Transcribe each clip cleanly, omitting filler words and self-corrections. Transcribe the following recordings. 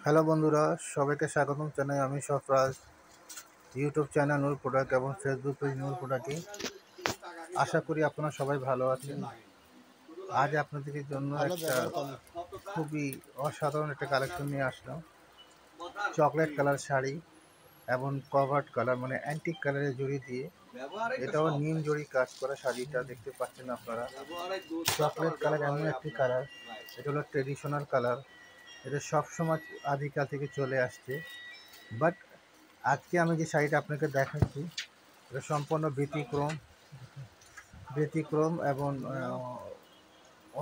Hello বন্ধুরা, সবাইকে স্বাগতম জানাই। আমি সফরাজ। ইউটিউব চ্যানেল নূর প্রোডাক্ট এবং ফেসবুক পেজ নূর প্রোডাক্টে আশা করি আপনারা সবাই ভালো আছেন। আজ আপনাদের জন্য একটা খুবই অসাধারণ একটা কালেকশন নিয়ে আসলাম। চকলেট কালার শাড়ি এবং কভার্ড কালার মানে অ্যান্টিক কালারের জড়ি দিয়ে, এটাও নিম জড়ি কাজ করা শাড়িটা দেখতে পাচ্ছেন আপনারা। চকলেট কালার এমন একটি কালার, এটা হলো ট্রেডিশনাল কালার। এটা সবসময় আদিকাল থেকে চলে আসছে, বাট আজকে আমি যে শাড়িটা আপনাকে দেখাচ্ছি এটা সম্পূর্ণ ব্যতিক্রম এবং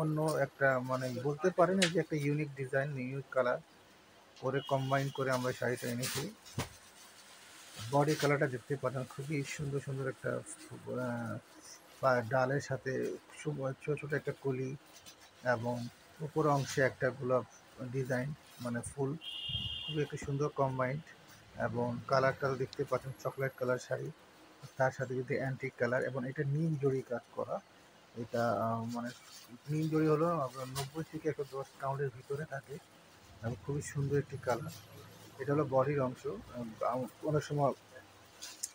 অন্য একটা মানে বলতে পারেন যে একটা ইউনিক ডিজাইন, ইউনিক কালার করে কম্বাইন করে আমরা শাড়িটা এনেছি। বডি কালারটা দেখতে পাচ্ছেন, খুবই সুন্দর সুন্দর একটা ডালের সাথে ছোটো ছোটো একটা কলি এবং উপর অংশে একটা গোলাপ ডিজাইন মানে ফুল, খুবই একটা সুন্দর কম্বাইন্ড। এবং কালারটা দেখতে পাচ্ছেন চকলেট কালার শাড়ি, তার সাথে যদি অ্যান্টিক কালার এবং এটা নিম জড়ি কাজ করা। এটা মানে নিম জড়ি হলো আপনার 90 থেকে 110 কাউন্টের ভিতরে থাকে এবং খুবই সুন্দর একটি কালার। এটা হলো বডির অংশ। অনেক সময়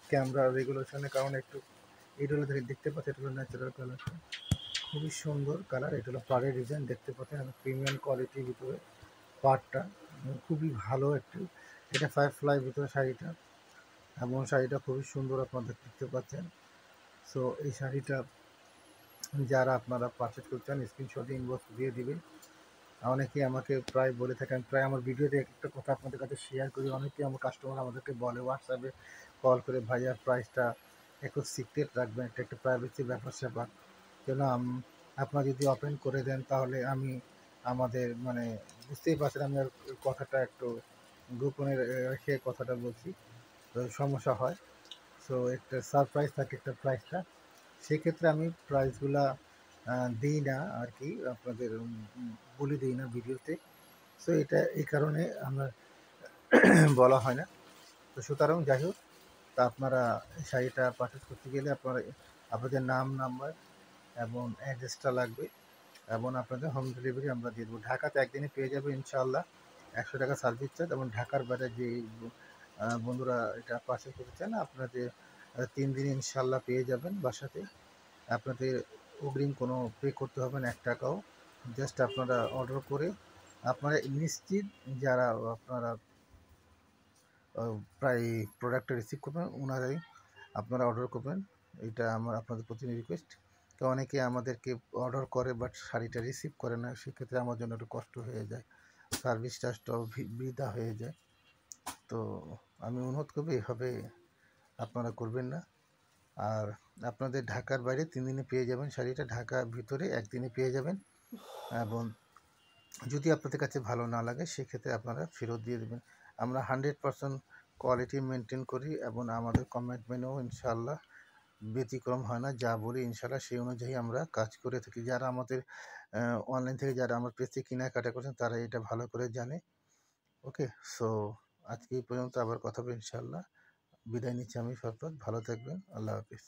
ক্যামেরা রেগুলেশনের কারণে একটু এটা হলো দেখতে পাচ্ছেন, এটা হলো ন্যাচারাল কালারটা, খুবই সুন্দর কালার। এটা হলো পাড়ের ডিজাইন দেখতে পাচ্ছেন, প্রিমিয়াম কোয়ালিটির ভিতরে পাড়টা খুবই ভালো একটি। এটা 5 ফ্লাই ভিতরে শাড়িটা এবং শাড়িটা খুবই সুন্দর আপনাদের দেখতে পাচ্ছেন। সো এই শাড়িটা যারা আপনারা পারচেজ করতে চান স্ক্রিনশটে ইনবক্স দিয়ে দিবেন। অনেকে আমাকে প্রায় বলে থাকেন, প্রায় আমার ভিডিওতে একটা কথা আপনাদের কাছে শেয়ার করি, অনেকে আমার কাস্টমার আমাদেরকে বলে হোয়াটসঅ্যাপে কল করে, ভাইয়ার প্রাইসটা একটু সিক্রেট রাখবেন, এটা একটা প্রাইভেসি ব্যাপার স্যাপার, কেন আপনারা যদি ওপেন করে দেন তাহলে আমি আমাদের মানে বুঝতেই পারছেন আমি আর কথাটা একটু গোপনে রেখে কথাটা বলছি, তো সমস্যা হয়। সো একটা সারপ্রাইজ থাকে একটা প্রাইসটা, সেক্ষেত্রে আমি প্রাইসগুলা দিই না আর কি, আপনাদের বলে দিই না ভিডিওতে। সো এটা এই কারণে আমার বলা হয় না। তো সুতরাং যাই হোক, তা আপনারা শাড়িটা পারচেস করতে গেলে আপনাদের নাম নাম্বার এবং অ্যাড্রেসটা লাগবে এবং আপনাদের হোম ডেলিভারি আমরা দিয়ে দেবো। ঢাকাতে একদিনে পেয়ে যাবে ইনশাআল্লাহ, 100 টাকা সার্ভিস চার্জ। এবং ঢাকার বাইরে যে বন্ধুরা এটা পারচেস করতে চান আপনাদের 3 দিনে ইনশাআল্লাহ পেয়ে যাবেন বাসাতে। আপনাদের অগ্রিম কোনো পে করতে হবে না 1 টাকাও। জাস্ট আপনারা অর্ডার করে আপনারা নিশ্চিত যারা আপনারা প্রায় প্রোডাক্টটা রিসিভ করবেন ওনারাই আপনারা অর্ডার করবেন। এটা আমার আপনাদের প্রতি রিকোয়েস্ট। তো অনেকে আমাদেরকে অর্ডার করে বাট শাড়িটা রিসিভ করে না, সেক্ষেত্রে আমার জন্য একটু কষ্ট হয়ে যায়, সার্ভিস চার্জটাও বৃথা হয়ে যায়। তো আমি অনুরোধ করবো এভাবে আপনারা করবেন না। আর আপনাদের ঢাকার বাইরে 3 দিনে পেয়ে যাবেন শাড়িটা, ঢাকার ভিতরে 1 দিনে পেয়ে যাবেন। এবং যদি আপনাদের কাছে ভালো না লাগে সেক্ষেত্রে আপনারা ফেরত দিয়ে দেবেন। আমরা 100% কোয়ালিটি মেনটেন করি এবং আমাদের কমিটমেন্টও ইনশাআল্লাহ ব্যতিক্রম হয় না। যা বলি ইনশাআল্লাহ সেই অনুযায়ী আমরা কাজ করে থাকি। যারা আমাদের অনলাইন থেকে যারা আমার পেজ থেকে কেনাকাটা করছেন তারা এটা ভালো করে জানে। ওকে, সো আজকে এই পর্যন্ত, আবার কথা হবে ইনশাআল্লাহ। বিদায় নিচ্ছি আমি সরফরাজ, ভালো থাকবেন, আল্লাহ হাফিজ।